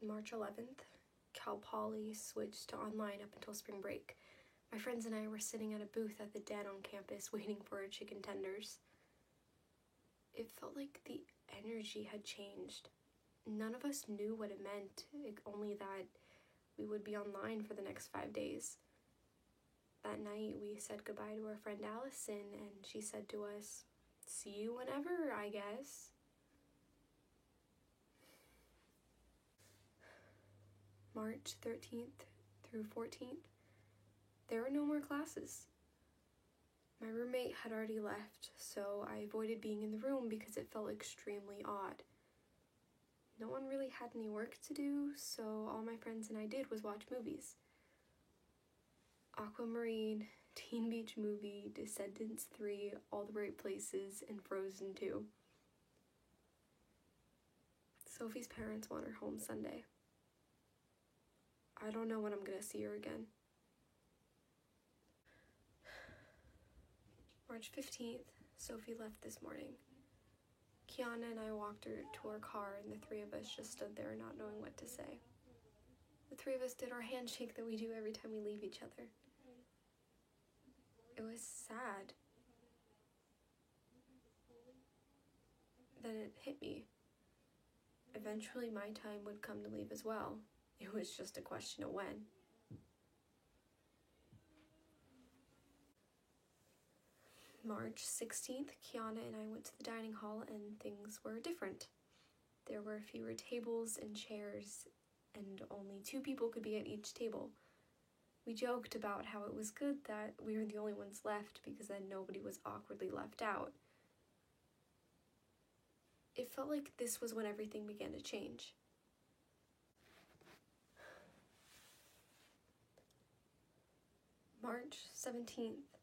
March 11th, Cal Poly switched to online up until spring break. My friends and I were sitting at a booth at the Danone campus waiting for our chicken tenders. It felt like the energy had changed. None of us knew what it meant, only that we would be online for the next 5 days. That night, we said goodbye to our friend Allison, and she said to us, "See you whenever, I guess." March 13th through 14th, there were no more classes. My roommate had already left, so I avoided being in the room because it felt extremely odd. No one really had any work to do, so all my friends and I did was watch movies. Aquamarine, Teen Beach Movie, Descendants 3, All the Right Places, and Frozen 2. Sophie's parents want her home Sunday. I don't know when I'm gonna see her again. March 15th, Sophie left this morning. Kiana and I walked her to her car, and the three of us just stood there not knowing what to say. The three of us did our handshake that we do every time we leave each other. It was sad. Then it hit me. Eventually my time would come to leave as well. It was just a question of when. March 16th, Kiana and I went to the dining hall and things were different. There were fewer tables and chairs, and only 2 people could be at each table. We joked about how it was good that we were the only ones left because then nobody was awkwardly left out. It felt like this was when everything began to change. March 17th.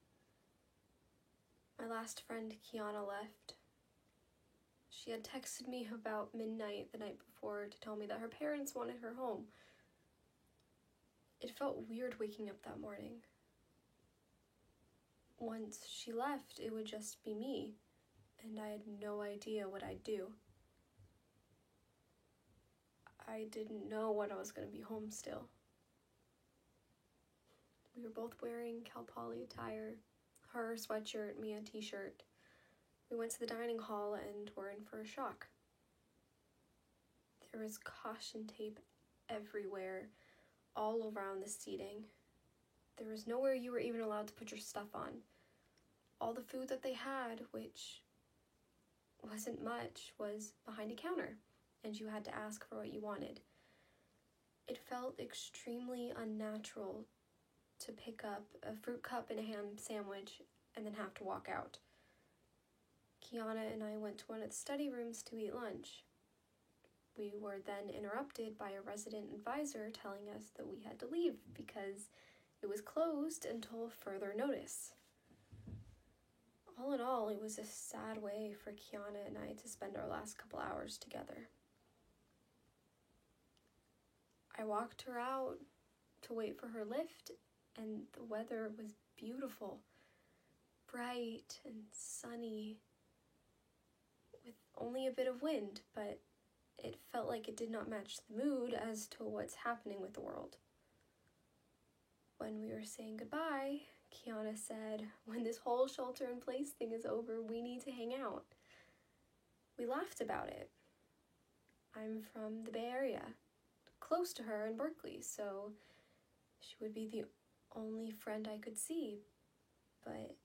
My last friend, Kiana, left. She had texted me about midnight the night before to tell me that her parents wanted her home. It felt weird waking up that morning. Once she left, it would just be me, and I had no idea what I'd do. I didn't know when I was going to be home still. We were both wearing Cal Poly attire, her sweatshirt, me a t-shirt. We went to the dining hall and were in for a shock. There was caution tape everywhere, all around the seating. There was nowhere you were even allowed to put your stuff on. All the food that they had, which wasn't much, was behind a counter, and you had to ask for what you wanted. It felt extremely unnatural to pick up a fruit cup and a ham sandwich and then have to walk out. Kiana and I went to one of the study rooms to eat lunch. We were then interrupted by a resident advisor telling us that we had to leave because it was closed until further notice. All in all, it was a sad way for Kiana and I to spend our last couple hours together. I walked her out to wait for her lift, and the weather was beautiful, bright and sunny, with only a bit of wind, but it felt like it did not match the mood as to what's happening with the world. When we were saying goodbye, Kiana said, "When this whole shelter-in-place thing is over, we need to hang out." We laughed about it. I'm from the Bay Area, close to her in Berkeley, so she would be the only friend I could see. But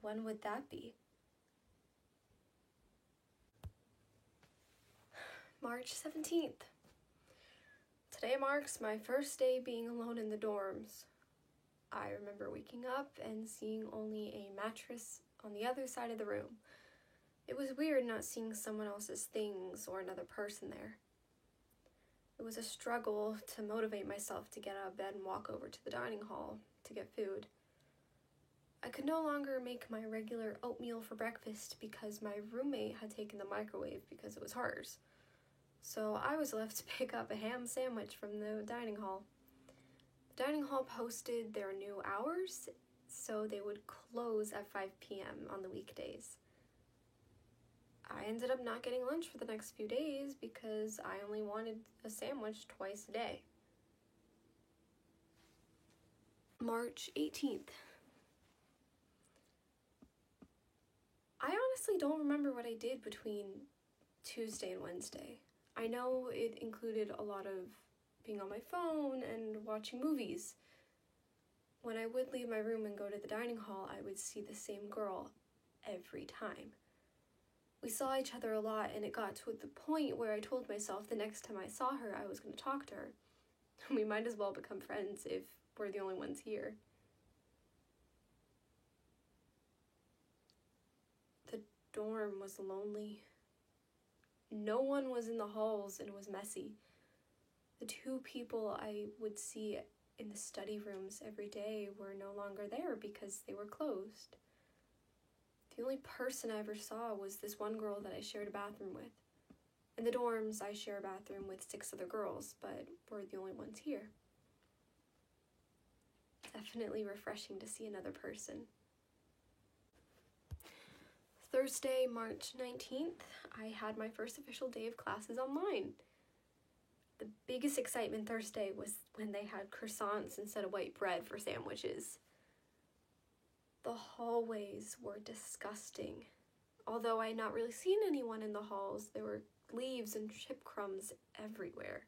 when would that be? March 17th. Today marks my first day being alone in the dorms. I remember waking up and seeing only a mattress on the other side of the room. It was weird not seeing someone else's things or another person there. It was a struggle to motivate myself to get out of bed and walk over to the dining hall to get food. I could no longer make my regular oatmeal for breakfast because my roommate had taken the microwave because it was hers. So I was left to pick up a ham sandwich from the dining hall. The dining hall posted their new hours, so they would close at 5 p.m. on the weekdays. I ended up not getting lunch for the next few days because I only wanted a sandwich twice a day. March 18th. I honestly don't remember what I did between Tuesday and Wednesday. I know it included a lot of being on my phone and watching movies. When I would leave my room and go to the dining hall, I would see the same girl every time. We saw each other a lot, and it got to the point where I told myself the next time I saw her, I was going to talk to her. We might as well become friends if we're the only ones here. The dorm was lonely. No one was in the halls, and it was messy. The two people I would see in the study rooms every day were no longer there because they were closed. The only person I ever saw was this one girl that I shared a bathroom with. In the dorms, I share a bathroom with 6 other girls, but we're the only ones here. Definitely refreshing to see another person. Thursday, March 19th, I had my first official day of classes online. The biggest excitement Thursday was when they had croissants instead of white bread for sandwiches. The hallways were disgusting. Although I had not really seen anyone in the halls, there were leaves and chip crumbs everywhere.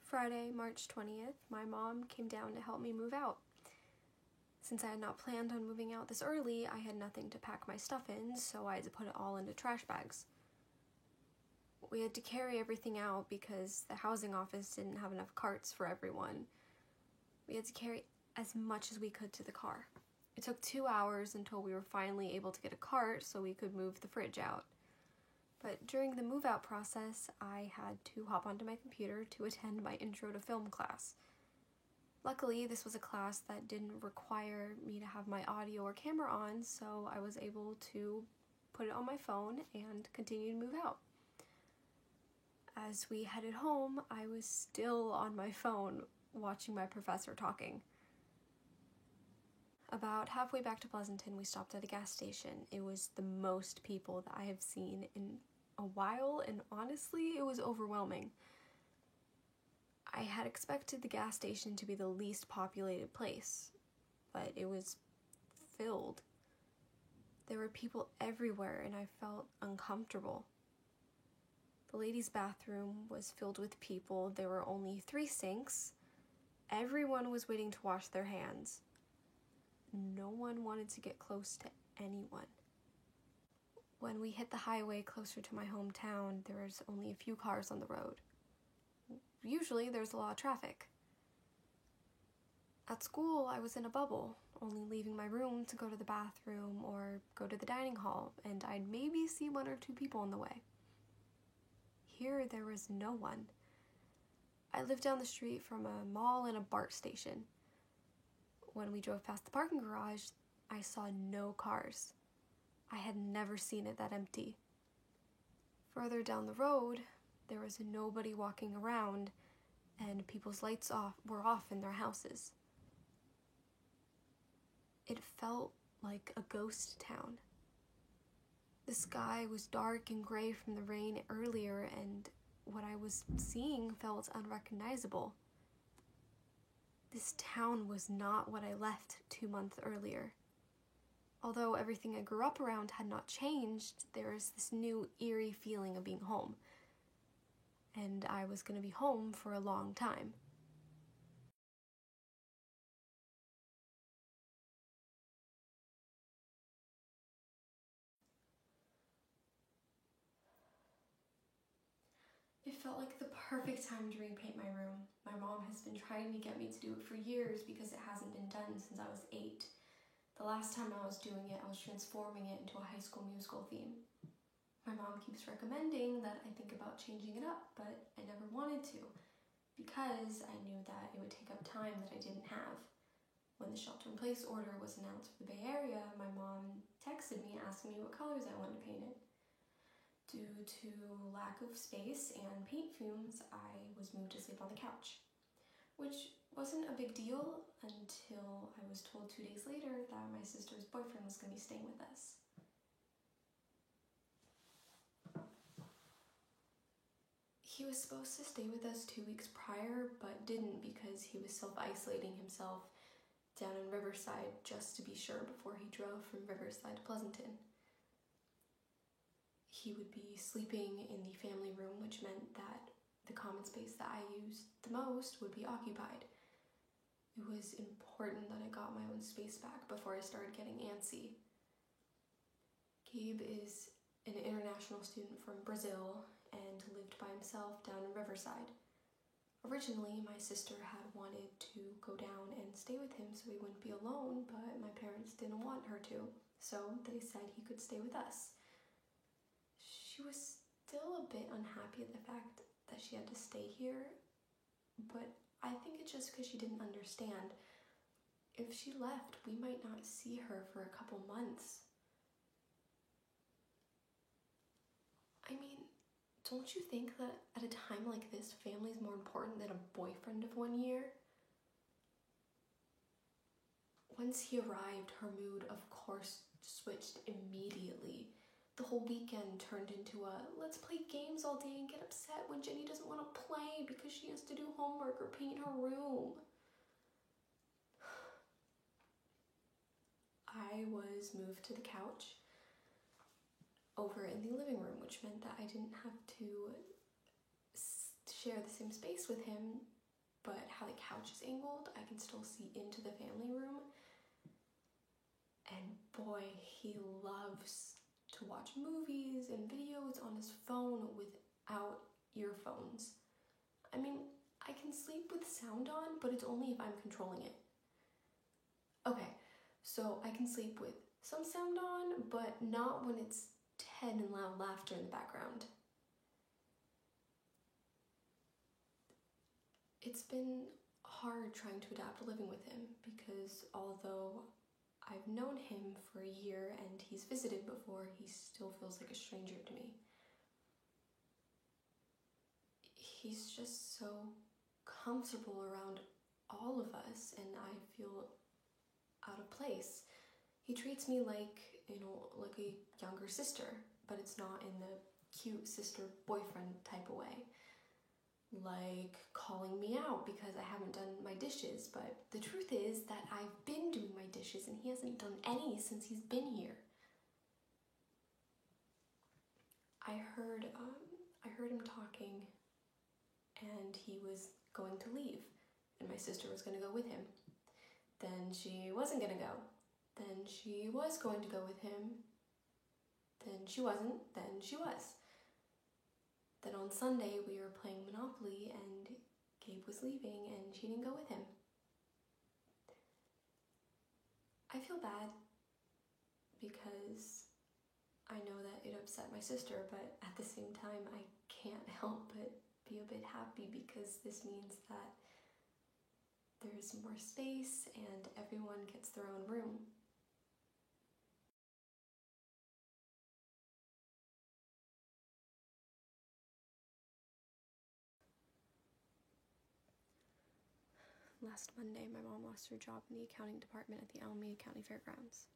Friday, March 20th, my mom came down to help me move out. Since I had not planned on moving out this early, I had nothing to pack my stuff in, so I had to put it all into trash bags. We had to carry everything out because the housing office didn't have enough carts for everyone. We had to carry as much as we could to the car. It took 2 hours until we were finally able to get a cart so we could move the fridge out. But during the move-out process, I had to hop onto my computer to attend my intro to film class. Luckily, this was a class that didn't require me to have my audio or camera on, so I was able to put it on my phone and continue to move out. As we headed home, I was still on my phone watching my professor talking. About halfway back to Pleasanton, we stopped at a gas station. It was the most people that I have seen in a while, and honestly, it was overwhelming. I had expected the gas station to be the least populated place, but it was filled. There were people everywhere, and I felt uncomfortable. The ladies' bathroom was filled with people. There were only 3 sinks. Everyone was waiting to wash their hands. No one wanted to get close to anyone. When we hit the highway closer to my hometown, there was only a few cars on the road. Usually there's a lot of traffic. At school, I was in a bubble, only leaving my room to go to the bathroom or go to the dining hall, and I'd maybe see 1 or 2 people on the way. Here, there was no one. I lived down the street from a mall and a BART station. When we drove past the parking garage, I saw no cars. I had never seen it that empty. Further down the road, there was nobody walking around, and people's lights were off in their houses. It felt like a ghost town. The sky was dark and gray from the rain earlier, and what I was seeing felt unrecognizable. This town was not what I left 2 months earlier. Although everything I grew up around had not changed, there was this new eerie feeling of being home. And I was going to be home for a long time. It felt like the perfect time to repaint my room. My mom has been trying to get me to do it for years because it hasn't been done since I was 8. The last time I was doing it, I was transforming it into a High School Musical theme. My mom keeps recommending that I think about changing it up, but I never wanted to because I knew that it would take up time that I didn't have. When the shelter-in-place order was announced for the Bay Area, my mom texted me asking me what colors I wanted to paint it. Due to lack of space and paint fumes, I was moved to sleep on the couch, which Wasn't a big deal until I was told 2 days later that my sister's boyfriend was going to be staying with us. He was supposed to stay with us 2 weeks prior, but didn't because he was self-isolating himself down in Riverside just to be sure before he drove from Riverside to Pleasanton. He would be sleeping in the family room, which meant that the common space that I used the most would be occupied. It was important that I got my own space back before I started getting antsy. Gabe is an international student from Brazil and lived by himself down in Riverside. Originally, my sister had wanted to go down and stay with him so he wouldn't be alone, but my parents didn't want her to, so they said he could stay with us. She was still a bit unhappy at the fact that she had to stay here, but I think it's just because she didn't understand. If she left, we might not see her for a couple months. I mean, don't you think that at a time like this, family's more important than a boyfriend of 1 year? Once he arrived, her mood, of course, switched immediately. The whole weekend turned into a let's play games all day and get upset when Jenny doesn't want to play because she has to do homework or paint her room. I was moved to the couch over in the living room, which meant that I didn't have to share the same space with him, but how the couch is angled, I can still see into the family room. And boy, he loves to watch movies and videos on his phone without earphones. I mean, I can sleep with sound on, but it's only if I'm controlling it. Okay, so I can sleep with some sound on, but not when it's Ted and loud laughter in the background. It's been hard trying to adapt living with him because although I've known him for a year and he's visited before, he still feels like a stranger to me. He's just so comfortable around all of us and I feel out of place. He treats me like a younger sister, but it's not in the cute sister-boyfriend type of way. Like calling me out because I haven't done my dishes, but the truth is that I've been doing my dishes and he hasn't done any since he's been here. I heard him talking and he was going to leave and my sister was going to go with him. Then she wasn't going to go. Then she was going to go with him. Then she wasn't. Then she was. Then on Sunday we were playing Monopoly and Gabe was leaving and she didn't go with him. I feel bad because I know that it upset my sister, but at the same time I can't help but be a bit happy because this means that there's more space and everyone gets their own room. Last Monday, my mom lost her job in the accounting department at the Alameda County Fairgrounds.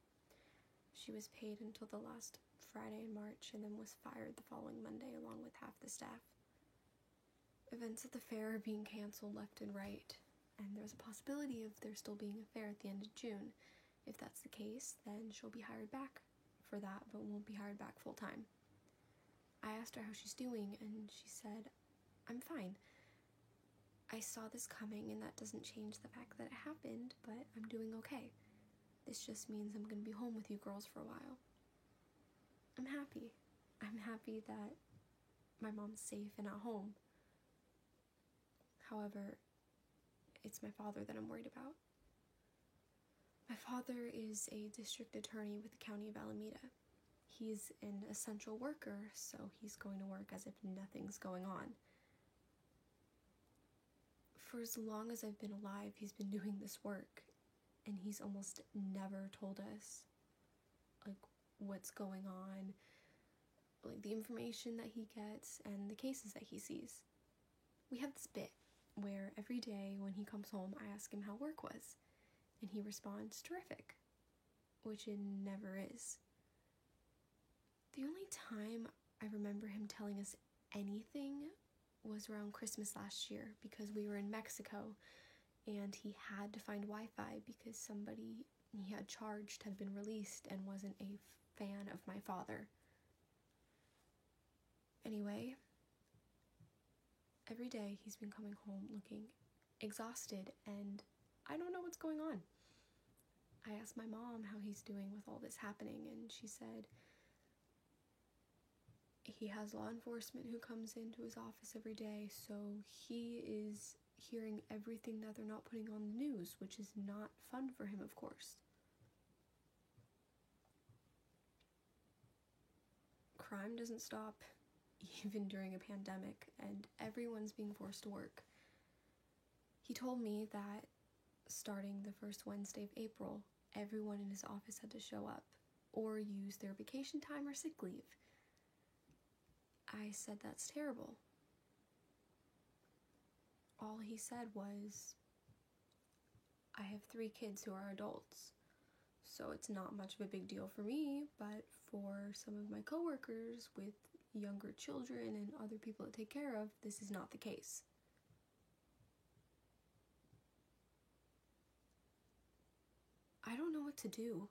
She was paid until the last Friday in March and then was fired the following Monday along with half the staff. Events at the fair are being canceled left and right, and there's a possibility of there still being a fair at the end of June. If that's the case, then she'll be hired back for that, but won't be hired back full-time. I asked her how she's doing, and she said, "I'm fine. I saw this coming, and that doesn't change the fact that it happened, but I'm doing okay. This just means I'm gonna be home with you girls for a while." I'm happy. I'm happy that my mom's safe and at home. However, it's my father that I'm worried about. My father is a district attorney with the County of Alameda. He's an essential worker, so he's going to work as if nothing's going on. For as long as I've been alive, he's been doing this work, and he's almost never told us, what's going on, the information that he gets, and the cases that he sees. We have this bit where every day when he comes home, I ask him how work was, and he responds, terrific, which it never is. The only time I remember him telling us anything was around Christmas last year, because we were in Mexico and he had to find Wi-Fi because somebody he had charged had been released and wasn't a fan of my father. Anyway, every day he's been coming home looking exhausted, and I don't know what's going on. I asked my mom how he's doing with all this happening, and she said he has law enforcement who comes into his office every day, so he is hearing everything that they're not putting on the news, which is not fun for him, of course. Crime doesn't stop, even during a pandemic, and everyone's being forced to work. He told me that starting the first Wednesday of April, everyone in his office had to show up or use their vacation time or sick leave. I said, that's terrible. All he said was, I have 3 kids who are adults, so it's not much of a big deal for me, but for some of my coworkers with younger children and other people to take care of, this is not the case. I don't know what to do.